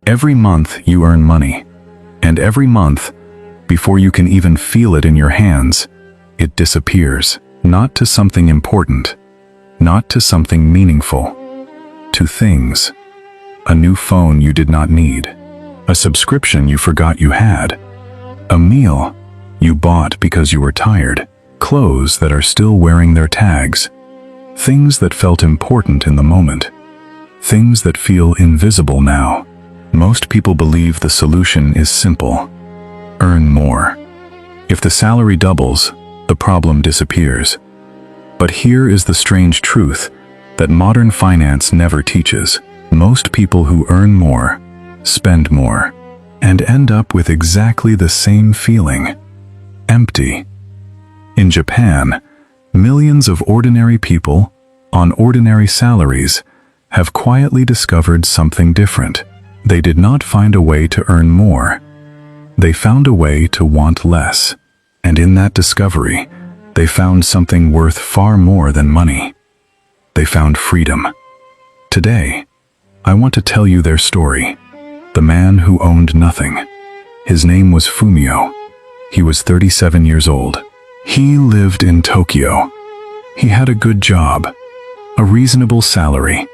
Every month you earn money, and every month, before you can even feel it in your hands, it disappears. Not to something important, not to something meaningful, to things. A new phone you did not need, a subscription you forgot you had, a meal you bought because you were tired, clothes that are still wearing their tags, things that felt important in the moment, things that feel invisible now. Most people believe the solution is simple: earn more. If the salary doubles, the problem disappears. But here is the strange truth that modern finance never teaches. Most people who earn more, spend more, and end up with exactly the same feeling: empty. In Japan, millions of ordinary people on ordinary salaries have quietly discovered something different. They did not find a way to earn more. They found a way to want less. And in that discovery, they found something worth far more than money. They found freedom. Today, I want to tell you their story. The man who owned nothing. His name was Fumio. He was 37 years old. He lived in Tokyo. He had a good job, a reasonable salary,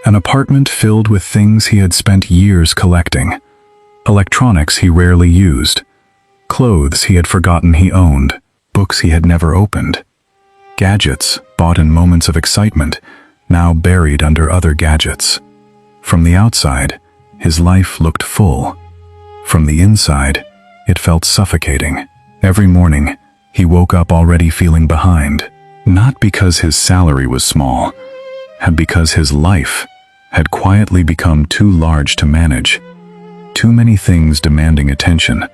an apartment filled with things he had spent years collecting, electronics he rarely used, clothes he had forgotten he owned, books he had never opened, gadgets bought in moments of excitement, now buried under other gadgets. From the outside, his life looked full. From the inside, it felt suffocating. Every morning, he woke up already feeling behind, not because his salary was small, but because his life had quietly become too large to manage. Too many things demanding attention,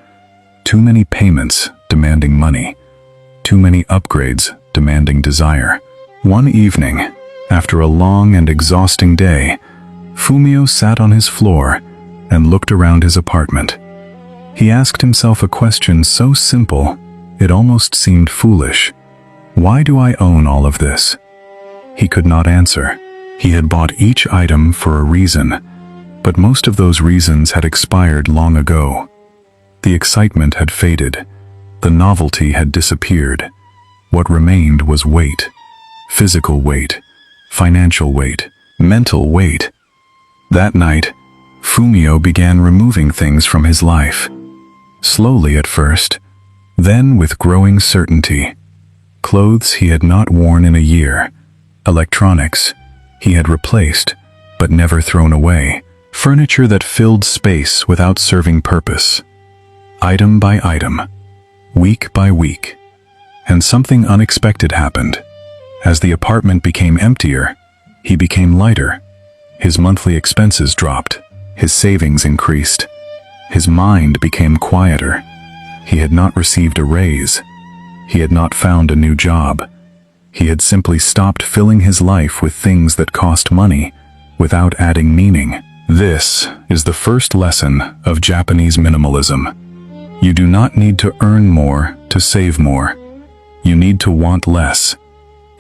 too many payments demanding money, too many upgrades demanding desire. One evening, after a long and exhausting day, Fumio sat on his floor and looked around his apartment. He asked himself a question so simple, it almost seemed foolish. Why do I own all of this? He could not answer. He had bought each item for a reason, but most of those reasons had expired long ago. The excitement had faded. The novelty had disappeared. What remained was weight. Physical weight, financial weight, mental weight. That night, Fumio began removing things from his life. Slowly at first, then with growing certainty. Clothes he had not worn in a year, electronics he had replaced but never thrown away, furniture that filled space without serving purpose. Item by item, week by week. And something unexpected happened. As the apartment became emptier, he became lighter. His monthly expenses dropped. His savings increased. His mind became quieter. He had not received a raise. He had not found a new job. He had simply stopped filling his life with things that cost money without adding meaning. This is the first lesson of Japanese minimalism. You do not need to earn more to save more. You need to want less.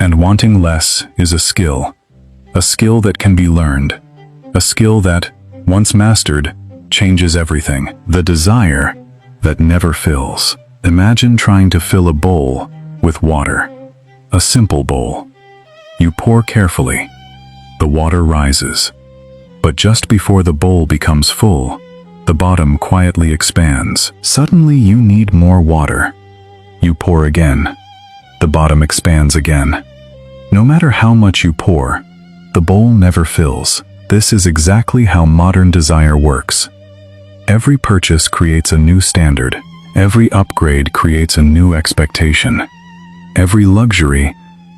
And wanting less is a skill that can be learned, a skill that, once mastered, changes everything. The desire that never fills. Imagine trying to fill a bowl with water, a simple bowl. You pour carefully. The water rises. But just before the bowl becomes full, the bottom quietly expands. Suddenly you need more water. You pour again. The bottom expands again. No matter how much you pour, the bowl never fills. This is exactly how modern desire works. Every purchase creates a new standard. Every upgrade creates a new expectation. Every luxury,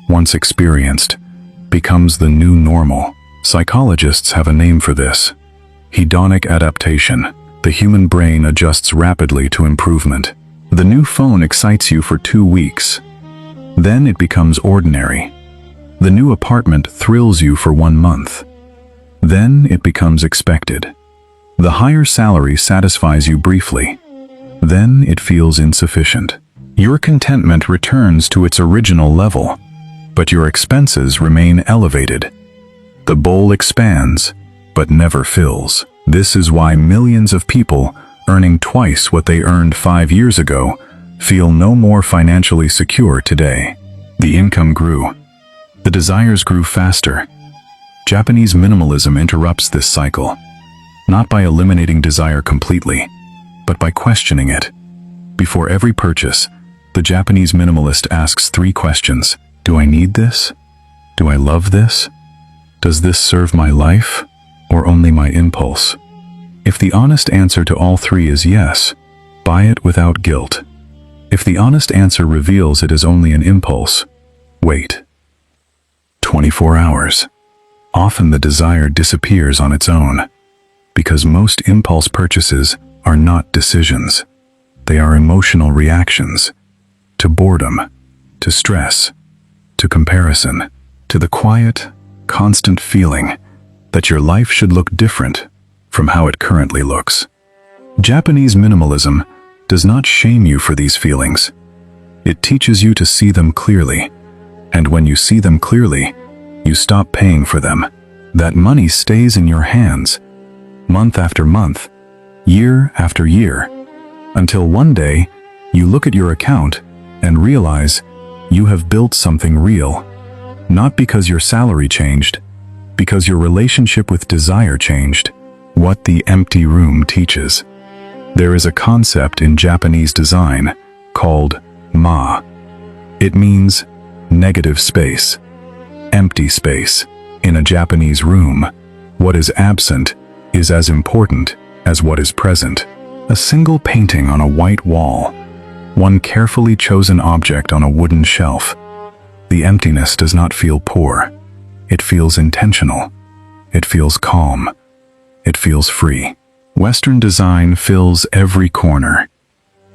once experienced, becomes the new normal. Psychologists have a name for this: hedonic adaptation. The human brain adjusts rapidly to improvement. The new phone excites you for 2 weeks. Then it becomes ordinary. The new apartment thrills you for 1 month. Then it becomes expected. The higher salary satisfies you briefly. Then it feels insufficient. Your contentment returns to its original level, but your expenses remain elevated. The bowl expands, but never fills. This is why millions of people, earning twice what they earned 5 years ago, feel no more financially secure today. The income grew. The desires grew faster. Japanese minimalism interrupts this cycle, not by eliminating desire completely, but by questioning it. Before every purchase, the Japanese minimalist asks 3 questions. Do I need this? Do I love this? Does this serve my life, or only my impulse? If the honest answer to all 3 is yes, buy it without guilt. If the honest answer reveals it is only an impulse, wait. 24 hours. Often the desire disappears on its own, because most impulse purchases are not decisions. They are emotional reactions to boredom, to stress, to comparison, to the quiet, constant feeling that your life should look different from how it currently looks. Japanese minimalism does not shame you for these feelings. It teaches you to see them clearly, and when you see them clearly, you stop paying for them. That money stays in your hands, month after month, year after year, until one day you look at your account and realize you have built something real, not because your salary changed, because your relationship with desire changed. What the empty room teaches. There is a concept in Japanese design called ma. It means negative space, empty space. In a Japanese room, what is absent is as important as what is present. A single painting on a white wall, one carefully chosen object on a wooden shelf. The emptiness does not feel poor. It feels intentional. It feels calm. It feels free. Western design fills every corner.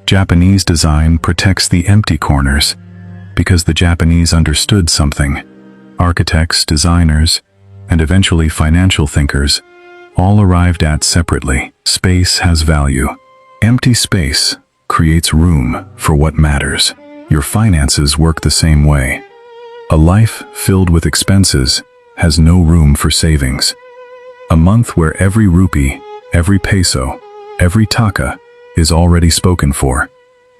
Japanese design protects the empty corners because the Japanese understood something. Architects, designers, and eventually financial thinkers all arrived at separately. Space has value. Empty space creates room for what matters. Your finances work the same way. A life filled with expenses has no room for savings. A month where every rupee, every peso, every taka is already spoken for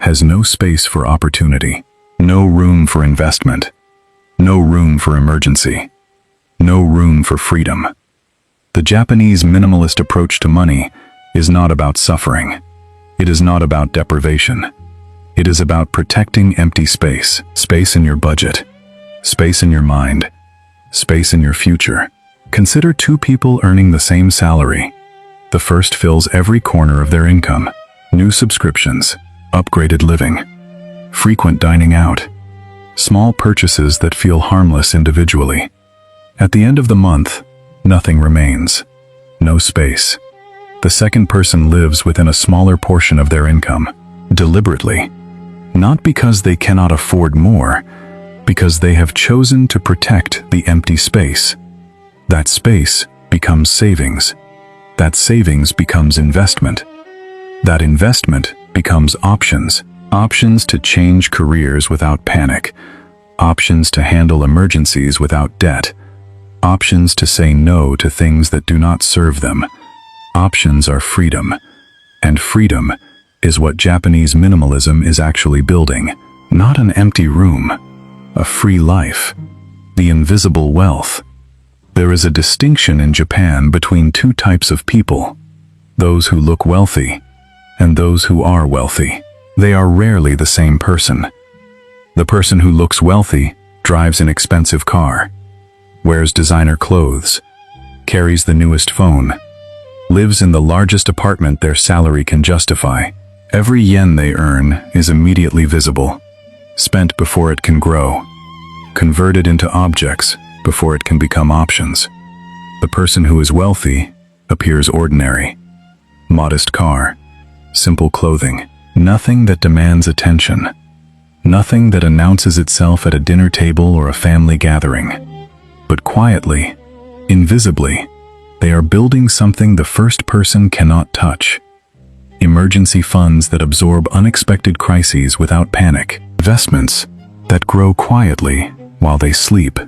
has no space for opportunity, no room for investment, no room for emergency, no room for freedom. The Japanese minimalist approach to money is not about suffering. It is not about deprivation. It is about protecting empty space, space in your budget, space in your mind, space in your future. Consider 2 people earning the same salary. The first fills every corner of their income. New subscriptions, upgraded living, frequent dining out, small purchases that feel harmless individually. At the end of the month, nothing remains. No space. The second person lives within a smaller portion of their income, deliberately. Not because they cannot afford more, because they have chosen to protect the empty space. That space becomes savings. That savings becomes investment. That investment becomes options. Options to change careers without panic. Options to handle emergencies without debt. Options to say no to things that do not serve them. Options are freedom. And freedom is what Japanese minimalism is actually building. Not an empty room. A free life. The invisible wealth. There is a distinction in Japan between 2 types of people. Those who look wealthy and those who are wealthy. They are rarely the same person. The person who looks wealthy drives an expensive car, wears designer clothes, carries the newest phone, lives in the largest apartment their salary can justify. Every yen they earn is immediately visible, spent before it can grow, converted into objects before it can become options. The person who is wealthy appears ordinary. Modest car, simple clothing, nothing that demands attention, nothing that announces itself at a dinner table or a family gathering. But quietly, invisibly, they are building something the first person cannot touch. Emergency funds that absorb unexpected crises without panic. Investments that grow quietly while they sleep.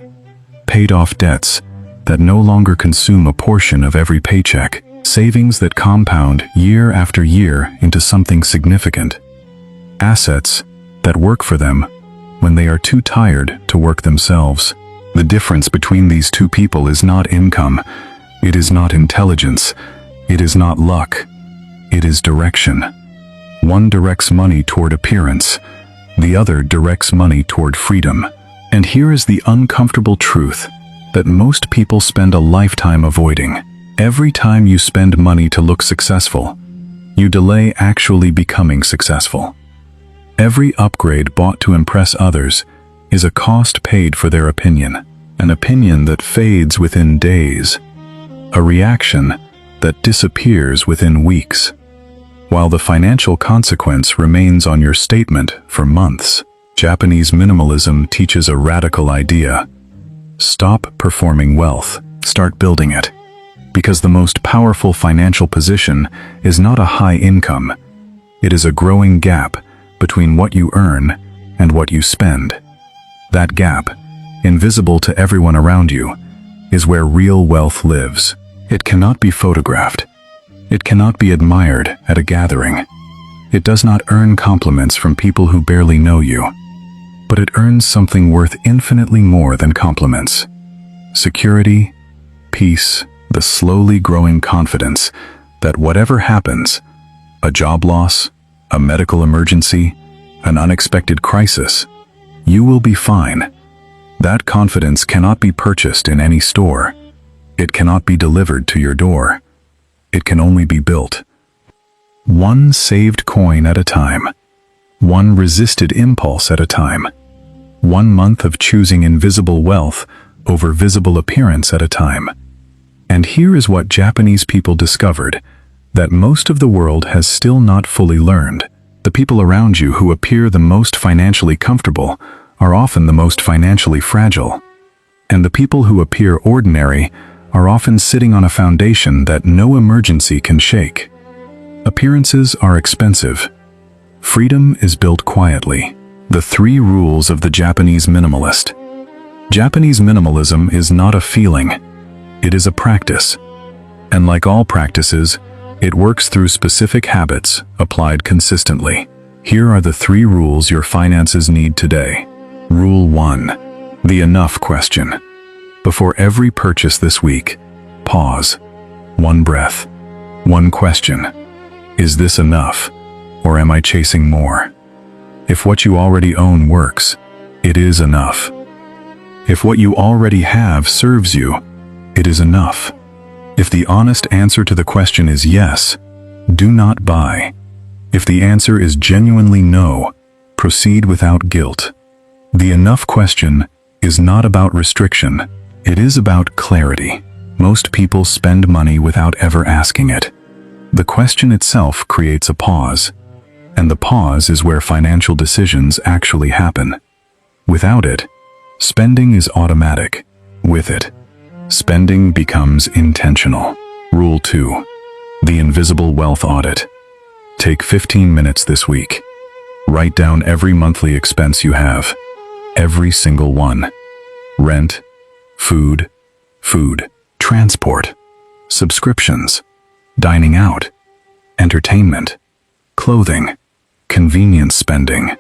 Paid-off debts that no longer consume a portion of every paycheck. Savings that compound year after year into something significant. Assets that work for them when they are too tired to work themselves. The difference between these two people is not income, it is not intelligence, it is not luck, it is direction. One directs money toward appearance, the other directs money toward freedom. And here is the uncomfortable truth that most people spend a lifetime avoiding. Every time you spend money to look successful, you delay actually becoming successful. Every upgrade bought to impress others is a cost paid for their opinion, an opinion that fades within days, a reaction that disappears within weeks, while the financial consequence remains on your statement for months. Japanese minimalism teaches a radical idea. Stop performing wealth, start building it. Because the most powerful financial position is not a high income, it is a growing gap between what you earn and what you spend. That gap, invisible to everyone around you, is where real wealth lives. It cannot be photographed. It cannot be admired at a gathering. It does not earn compliments from people who barely know you. But it earns something worth infinitely more than compliments. Security, peace, the slowly growing confidence that whatever happens, a job loss, a medical emergency, an unexpected crisis, you will be fine. That confidence cannot be purchased in any store. It cannot be delivered to your door. It can only be built. One saved coin at a time. One resisted impulse at a time. 1 month of choosing invisible wealth over visible appearance at a time. And here is what Japanese people discovered that most of the world has still not fully learned. The people around you who appear the most financially comfortable are often the most financially fragile. And the people who appear ordinary are often sitting on a foundation that no emergency can shake. Appearances are expensive. Freedom is built quietly. The 3 rules of the Japanese minimalist. Japanese minimalism is not a feeling. It is a practice. And like all practices, it works through specific habits applied consistently. Here are the 3 rules your finances need today. Rule 1. The enough question. Before every purchase this week, pause. 1 breath. 1 question. Is this enough? Or am I chasing more? If what you already own works, it is enough. If what you already have serves you, it is enough. If the honest answer to the question is yes, do not buy. If the answer is genuinely no, proceed without guilt. The enough question is not about restriction, it is about clarity. Most people spend money without ever asking it. The question itself creates a pause, and the pause is where financial decisions actually happen. Without it, spending is automatic. With it, spending becomes intentional. Rule 2. The invisible wealth audit. Take 15 minutes this week. Write down every monthly expense you have. Every single one. Rent, food, transport, subscriptions, dining out, entertainment, clothing, convenience spending.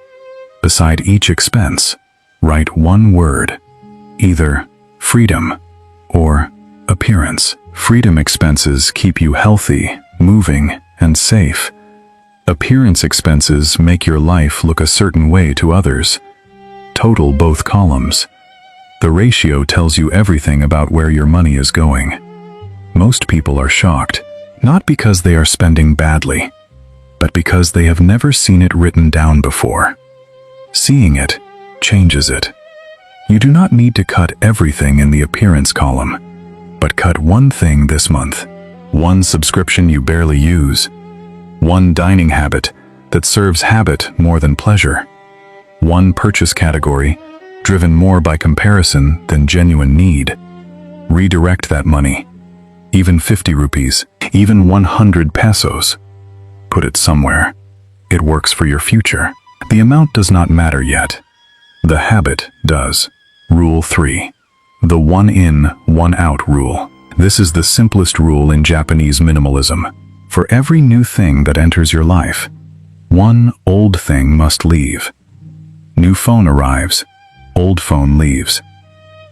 Beside each expense, write 1 word, either freedom or appearance. Freedom expenses keep you healthy, moving, and safe. Appearance expenses make your life look a certain way to others. Total both columns. The ratio tells you everything about where your money is going. Most people are shocked, not because they are spending badly, but because they have never seen it written down before. Seeing it changes it. You do not need to cut everything in the appearance column, but cut 1 thing this month. 1 subscription you barely use. 1 dining habit that serves habit more than pleasure. 1 purchase category driven more by comparison than genuine need. Redirect that money. Even 50 rupees, even 100 pesos. Put it somewhere. It works for your future. The amount does not matter yet. The habit does. Rule 3. The 1 in, 1 out rule. This is the simplest rule in Japanese minimalism. For every new thing that enters your life, one old thing must leave. New phone arrives, old phone leaves.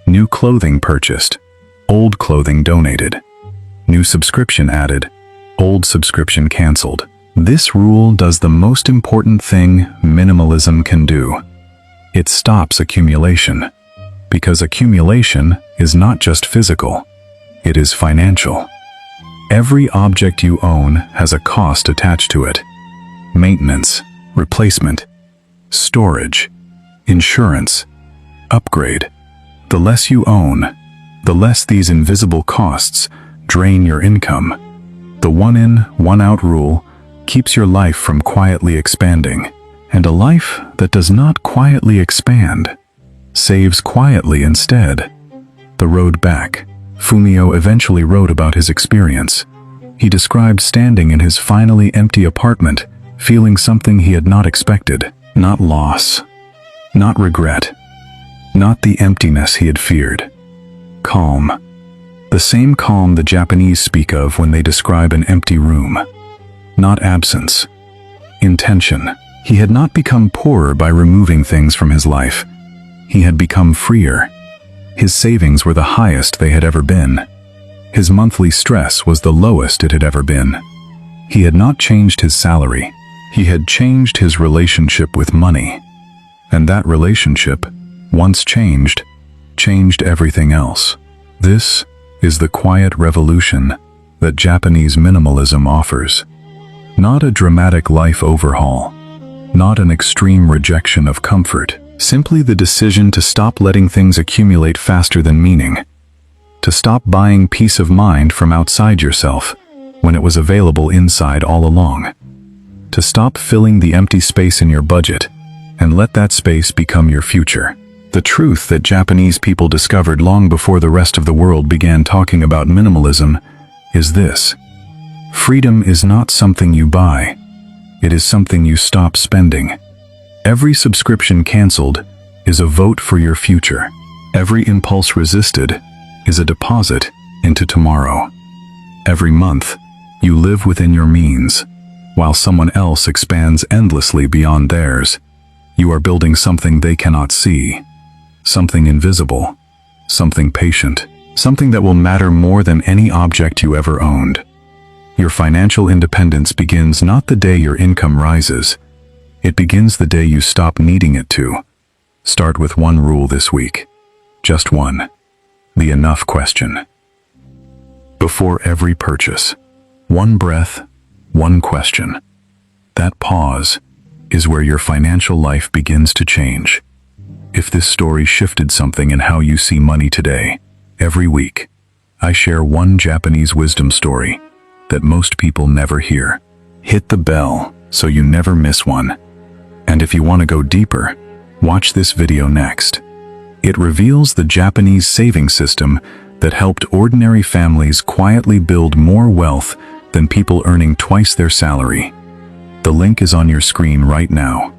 New clothing purchased, old clothing donated. New subscription added, old subscription canceled. This rule does the most important thing minimalism can do. It stops accumulation. Because accumulation is not just physical, it is financial. Every object you own has a cost attached to it. Maintenance, replacement, storage, insurance, upgrade. The less you own, the less these invisible costs drain your income. The one-in, one-out rule keeps your life from quietly expanding, and a life that does not quietly expand saves quietly instead. The Road Back. Fumio eventually wrote about his experience. He described standing in his finally empty apartment, feeling something he had not expected. Not loss, not regret, not the emptiness he had feared. Calm. The same calm the Japanese speak of when they describe an empty room. Not absence. Intention. He had not become poorer by removing things from his life. He had become freer. His savings were the highest they had ever been. His monthly stress was the lowest it had ever been. He had not changed his salary. He had changed his relationship with money. And that relationship, once changed everything else. This is the quiet revolution that Japanese minimalism offers. Not a dramatic life overhaul. Not an extreme rejection of comfort. Simply the decision to stop letting things accumulate faster than meaning. To stop buying peace of mind from outside yourself when it was available inside all along. To stop filling the empty space in your budget and let that space become your future. The truth that Japanese people discovered long before the rest of the world began talking about minimalism is this. Freedom is not something you buy. It is something you stop spending. Every subscription canceled is a vote for your future. Every impulse resisted is a deposit into tomorrow. Every month, you live within your means, while someone else expands endlessly beyond theirs. You are building something they cannot see, something invisible, something patient, something that will matter more than any object you ever owned. Your financial independence begins not the day your income rises. It begins the day you stop needing it to. Start with one rule this week. Just one. The enough question. Before every purchase, one breath, one question. That pause is where your financial life begins to change. If this story shifted something in how you see money today, every week, I share one Japanese wisdom story that most people never hear. Hit the bell so you never miss one. And if you want to go deeper, watch this video next. It reveals the Japanese saving system that helped ordinary families quietly build more wealth than people earning twice their salary. The link is on your screen right now.